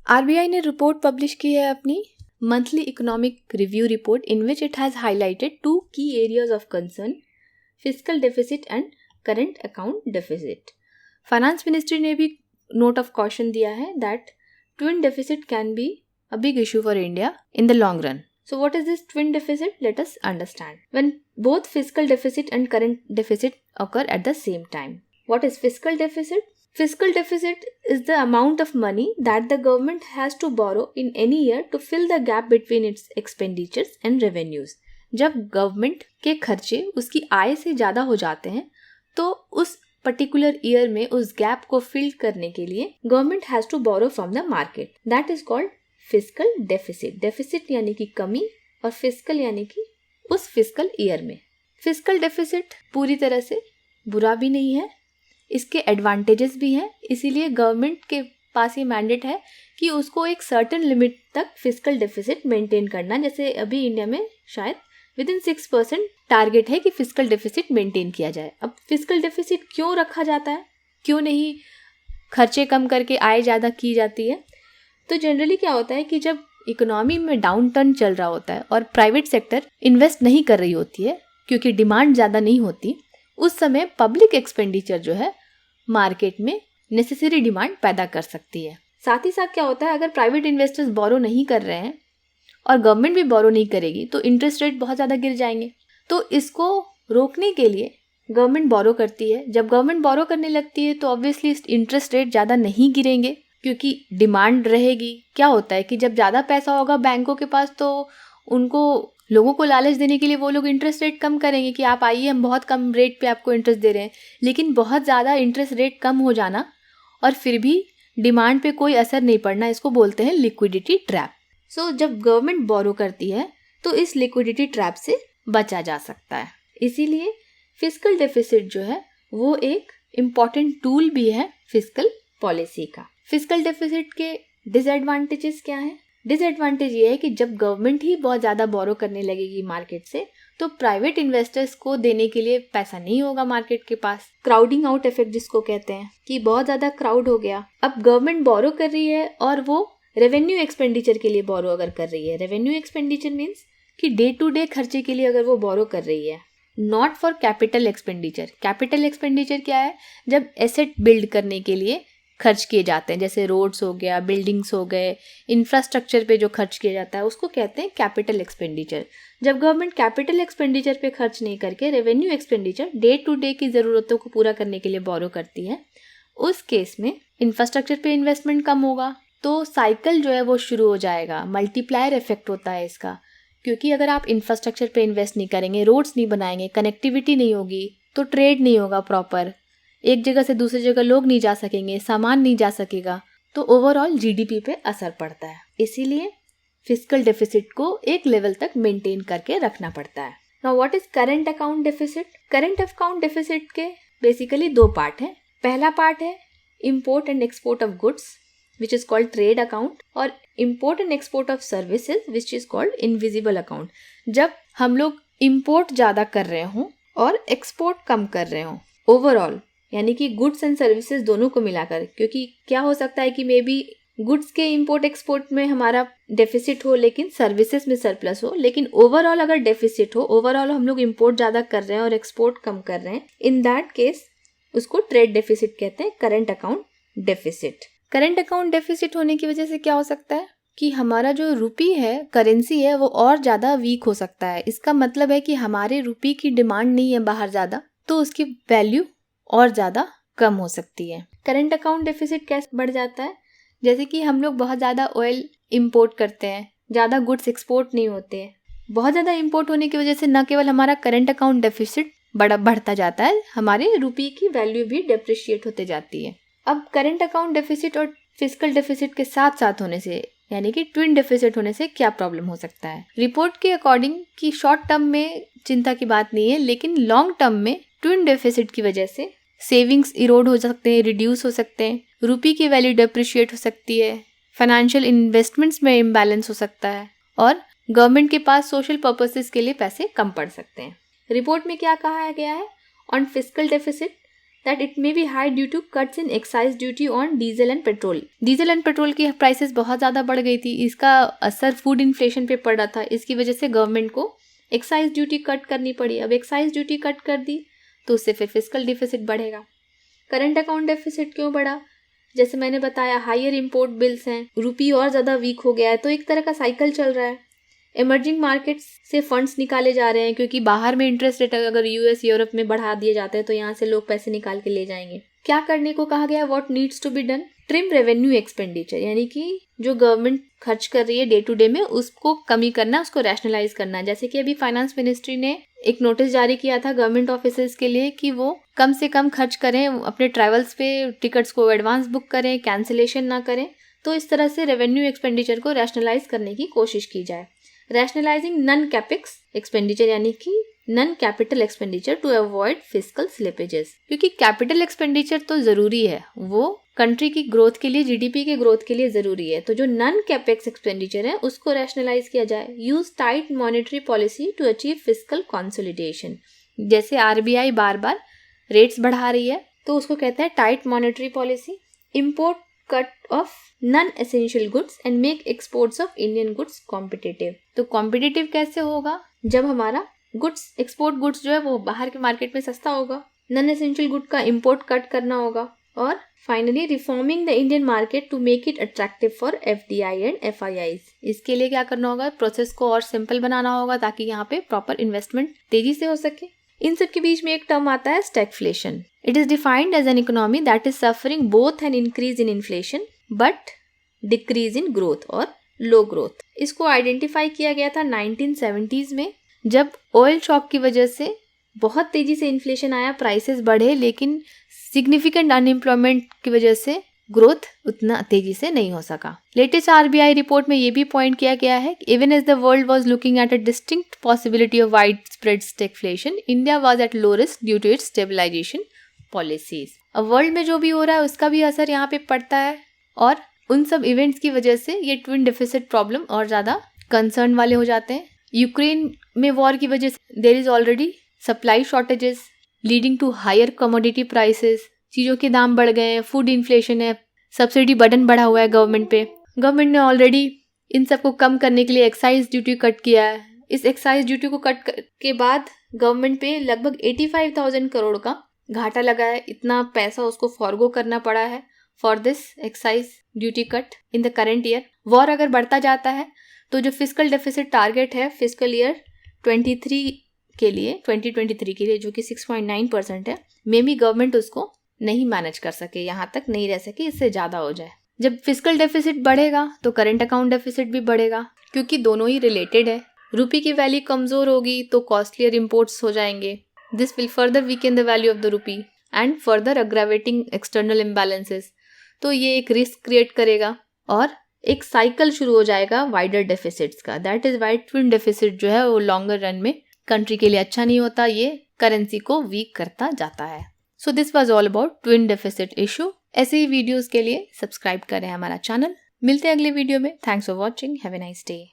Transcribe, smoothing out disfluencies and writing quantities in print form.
RBI ने report publish की है अपनी monthly economic review report in which it has highlighted 2 key areas of concern, fiscal deficit and current account deficit. Finance ministry ने भी note of caution दिया है that twin deficit can be a big issue for India in the long run. So what is this twin deficit? Let us understand. When both fiscal deficit and current deficit occur at the same time. What is fiscal deficit? Fiscal deficit is the amount of money that the government has to borrow in any year to fill the gap between its expenditures and revenues. जब government के खर्चे उसकी आय से ज़्यादा हो जाते हैं तो उस पर्टिकुलर ईयर में उस गैप को फिल करने के लिए government has to borrow from the market. That is called fiscal deficit. Deficit यानी कि कमी और फिस्कल यानी कि उस फिस्कल ईयर में. फिस्कल डेफिसिट पूरी तरह से बुरा भी नहीं है, इसके एडवांटेजेस भी हैं. इसीलिए गवर्नमेंट के पास ये मैंडेट है कि उसको एक सर्टेन लिमिट तक फिस्कल डेफिसिट मेंटेन करना. जैसे अभी इंडिया में शायद विदिन 6% टारगेट है कि फिस्कल डेफिसिट मेंटेन किया जाए. अब फिस्कल डेफिसिट क्यों रखा जाता है, क्यों नहीं खर्चे कम करके आय ज़्यादा की जाती है? तो जनरली क्या होता है कि जब इकोनॉमी में डाउन टर्न चल रहा होता है और प्राइवेट सेक्टर इन्वेस्ट नहीं कर रही होती है क्योंकि डिमांड ज़्यादा नहीं होती, उस समय पब्लिक एक्सपेंडिचर जो है मार्केट में नेसेसरी डिमांड पैदा कर सकती है. साथ ही साथ क्या होता है, अगर प्राइवेट इन्वेस्टर्स बोरो नहीं कर रहे हैं और गवर्नमेंट भी बोरो नहीं करेगी तो इंटरेस्ट रेट बहुत ज़्यादा गिर जाएंगे. तो इसको रोकने के लिए गवर्नमेंट बोरो करती है. जब गवर्नमेंट बोरो करने लगती है तो ऑब्वियसली इंटरेस्ट रेट ज़्यादा नहीं गिरेंगे क्योंकि डिमांड रहेगी. क्या होता है कि जब ज़्यादा पैसा होगा बैंकों के पास तो उनको लोगों को लालच देने के लिए वो लोग इंटरेस्ट रेट कम करेंगे कि आप आइए, हम बहुत कम रेट पे आपको इंटरेस्ट दे रहे हैं. लेकिन बहुत ज़्यादा इंटरेस्ट रेट कम हो जाना और फिर भी डिमांड पे कोई असर नहीं पड़ना, इसको बोलते हैं लिक्विडिटी ट्रैप. सो जब गवर्नमेंट बोरो करती है तो इस लिक्विडिटी ट्रैप से बचा जा सकता है. इसीलिए फिस्कल डेफिसिट जो है वो एक इम्पॉर्टेंट टूल भी है फिस्कल पॉलिसी का. फिस्कल डेफिसिट के डिसएडवांटेजेस क्या हैं? डिसएडवांटेज ये है कि जब गवर्नमेंट ही बहुत ज़्यादा बोरो करने लगेगी मार्केट से तो प्राइवेट इन्वेस्टर्स को देने के लिए पैसा नहीं होगा मार्केट के पास. क्राउडिंग आउट इफेक्ट जिसको कहते हैं कि बहुत ज़्यादा क्राउड हो गया. अब गवर्नमेंट बोरो कर रही है और वो रेवेन्यू एक्सपेंडिचर के लिए बोरो अगर कर रही है, रेवेन्यू एक्सपेंडिचर मीन्स कि डे टू डे खर्चे के लिए अगर वो बोरो कर रही है, not for capital expenditure. Capital expenditure क्या है? जब एसेट बिल्ड करने के लिए खर्च किए जाते हैं, जैसे रोड्स हो गया, बिल्डिंग्स हो गए, इंफ्रास्ट्रक्चर पे जो खर्च किया जाता है उसको कहते हैं कैपिटल एक्सपेंडिचर. जब गवर्नमेंट कैपिटल एक्सपेंडिचर पे खर्च नहीं करके revenue expenditure day to day की ज़रूरतों को पूरा करने के लिए बोरो करती है, उस केस में इंफ्रास्ट्रक्चर पे इन्वेस्टमेंट कम होगा तो साइकिल जो है वो शुरू हो जाएगा. मल्टीप्लायर इफेक्ट होता है इसका, क्योंकि अगर आप इंफ्रास्ट्रक्चर पे इन्वेस्ट नहीं करेंगे, रोड्स नहीं बनाएंगे, कनेक्टिविटी नहीं होगी तो ट्रेड नहीं होगा प्रॉपर, एक जगह से दूसरी जगह लोग नहीं जा सकेंगे, सामान नहीं जा सकेगा, तो ओवरऑल जीडीपी पे असर पड़ता है. इसीलिए फिस्कल डेफिसिट को एक लेवल तक मेंटेन करके रखना पड़ता है. Now what is current account deficit? Current account deficit के बेसिकली 2 पार्ट हैं. पहला पार्ट है import and export of goods which is called trade account, और import and export of services which is called invisible account. जब हम लोग import ज़्यादा कर रहे हों और एक्सपोर्ट कम कर रहे हों ओवरऑल, यानी कि गुड्स एंड सर्विसेज दोनों को मिलाकर, क्योंकि क्या हो सकता है कि मे बी गुड्स के इंपोर्ट एक्सपोर्ट में हमारा डेफिसिट हो लेकिन सर्विसेज में सरप्लस हो, लेकिन ओवरऑल अगर डेफिसिट हो, ओवरऑल हम लोग इंपोर्ट ज़्यादा कर रहे हैं और एक्सपोर्ट कम कर रहे हैं, इन दैट केस उसको ट्रेड डेफिसिट कहते हैं, current account deficit. Current account deficit होने की वजह से क्या हो सकता है कि हमारा जो रुपी है, करेंसी है, वो और ज़्यादा वीक हो सकता है. इसका मतलब है कि हमारे रुपी की डिमांड नहीं है बाहर ज़्यादा, तो उसकी वैल्यू और ज़्यादा कम हो सकती है. करंट अकाउंट डेफिसिट कैसे बढ़ जाता है? जैसे कि हम लोग बहुत ज़्यादा ऑयल इंपोर्ट करते हैं, ज़्यादा गुड्स एक्सपोर्ट नहीं होते हैं. बहुत ज़्यादा इंपोर्ट होने की वजह से न केवल हमारा करंट अकाउंट डेफिसिट बढ़ता जाता है, हमारे रुपये की वैल्यू भी डेप्रिशिएट होते जाती है. अब करंट अकाउंट डेफिसिट और फिस्कल डेफिसिट के साथ साथ होने से, यानी कि ट्विन डेफिसिट होने से क्या प्रॉब्लम हो सकता है? रिपोर्ट के अकॉर्डिंग कि शॉर्ट टर्म में चिंता की बात नहीं है, लेकिन लॉन्ग टर्म में ट्विन डेफिसिट की वजह से सेविंग्स इरोड हो सकते हैं, रिड्यूस हो सकते हैं, रुपये की वैल्यू डेप्रिशिएट हो सकती है, फाइनेंशियल इन्वेस्टमेंट्स में इम्बैलेंस हो सकता है और गवर्नमेंट के पास सोशल पर्पसेस के लिए पैसे कम पड़ सकते हैं. रिपोर्ट में क्या कहा गया है on fiscal deficit? that it may be high due to cuts in excise duty on diesel and petrol. Diesel and petrol की प्राइसेस बहुत ज़्यादा बढ़ गई थी, इसका असर फूड इन्फ्लेशन पे पड़ रहा था, इसकी वजह से गवर्नमेंट को एक्साइज ड्यूटी कट करनी पड़ी। अब एक्साइज ड्यूटी कट कर दी तो उससे फिर फिस्कल डिफिसिट बढ़ेगा। करंट अकाउंट डेफिसिट क्यों बढ़ा? जैसे मैंने बताया, हायर इंपोर्ट बिल्स हैं, रुपी और ज़्यादा वीक हो गया है, तो एक तरह का साइकिल चल रहा है। इमर्जिंग मार्केट्स से फंड्स निकाले जा रहे हैं, क्योंकि बाहर में इंटरेस्ट रेट अगर यूएस यूरोप में बढ़ा दिए जाते हैं तो यहाँ से लोग पैसे निकाल के ले जाएंगे। क्या करने को कहा गया? What needs to be done? Trim revenue expenditure, यानी कि जो गवर्नमेंट खर्च कर रही है डे टू डे में उसको कमी करना, उसको रैशनलाइज करना। जैसे कि अभी फाइनेंस मिनिस्ट्री ने एक नोटिस जारी किया था गवर्नमेंट ऑफिसर्स के लिए कि वो कम से कम खर्च करें, अपने ट्रैवल्स पे टिकट्स को एडवांस बुक करें, कैंसिलेशन ना करें। तो इस तरह से रेवेन्यू एक्सपेंडिचर को रैशनलाइज करने की कोशिश की जाए। रैशनलाइजिंग नॉन कैपेक्स एक्सपेंडिचर, यानी कि non capital expenditure to avoid fiscal slippages, क्योंकि कैपिटल एक्सपेंडिचर तो जरूरी है, वो कंट्री की ग्रोथ के लिए, जीडीपी के ग्रोथ के लिए जरूरी है। तो जो नॉन कैपेक्स एक्सपेंडिचर है उसको रैशनलाइज किया जाए। Use tight monetary policy to achieve fiscal consolidation. जैसे आरबीआई बार बार रेट्स बढ़ा रही है तो उसको कहते हैं tight monetary policy. Import cut of non essential goods and make exports of Indian goods competitive. तो कॉम्पिटिटिव कैसे होगा? जब हमारा गुड्स, एक्सपोर्ट गुड्स जो है वो बाहर के मार्केट में सस्ता होगा। नॉन एसेंशियल गुड का इम्पोर्ट कट करना होगा। और finally reforming the Indian market to make it attractive for FDI and FIIs. इसके लिए क्या करना होगा? प्रोसेस को और सिंपल बनाना होगा ताकि यहाँ पे प्रॉपर इन्वेस्टमेंट तेजी से हो सके। इन सब के बीच में एक टर्म आता है stagflation. It is defined as an economy that is suffering both an increase in inflation but decrease in growth और लो ग्रोथ। इसको आइडेंटिफाई किया गया था 1970s में, जब ऑयल शॉक की वजह से बहुत तेजी से इन्फ्लेशन आया, प्राइसेस बढ़े, लेकिन सिग्निफिकेंट अनएम्प्लॉयमेंट की वजह से ग्रोथ उतना तेजी से नहीं हो सका। लेटेस्ट आरबीआई रिपोर्ट में ये भी पॉइंट किया गया है कि even as the world was looking at a distinct possibility of widespread stagflation, India was at low risk due to its stabilisation policies. अब वर्ल्ड में जो भी हो रहा है उसका भी असर यहाँ पे पड़ता है, और उन सब इवेंट्स की वजह से ये ट्विन डेफिसिट प्रॉब्लम और ज़्यादा कंसर्न वाले हो जाते हैं। यूक्रेन में वॉर की वजह से there is already supply shortages leading to higher commodity prices. चीज़ों के दाम बढ़ गए हैं, फूड इन्फ्लेशन है, सब्सिडी बर्डन बढ़ा हुआ है गवर्नमेंट पे। गवर्नमेंट ने ऑलरेडी इन सबको कम करने के लिए एक्साइज ड्यूटी कट किया है। इस एक्साइज ड्यूटी को कट के बाद गवर्नमेंट पे लगभग 85,000 करोड़ का घाटा लगा है। इतना पैसा उसको फॉरगो करना पड़ा है for this excise duty cut in the current year. War अगर बढ़ता जाता है तो जो फिस्कल डेफिसिट टारगेट है फिस्कल ईयर 2023 के लिए जो कि 6.9% है, मे भी गवर्नमेंट उसको नहीं मैनेज कर सके, यहाँ तक नहीं रह सके, इससे ज़्यादा हो जाए। जब फिस्कल डेफिसिट बढ़ेगा तो करंट अकाउंट डेफिसिट भी बढ़ेगा, क्योंकि दोनों ही रिलेटेड है। रुपी की वैल्यू कमज़ोर होगी तो कॉस्टलियर इम्पोर्ट्स हो जाएंगे। This will further weaken the value of the rupee and further aggravating external imbalances. तो ये एक रिस्क क्रिएट करेगा और एक साइकिल शुरू हो जाएगा वाइडर डेफिसिट्स का। That is why twin deficit जो है वो लॉन्गर रन में कंट्री के लिए अच्छा नहीं होता, ये करेंसी को वीक करता जाता है। So this was all about twin deficit issue. ऐसे ही वीडियोस के लिए सब्सक्राइब करें हमारा चैनल। मिलते हैं अगले वीडियो में। Thanks for watching. Have a nice day.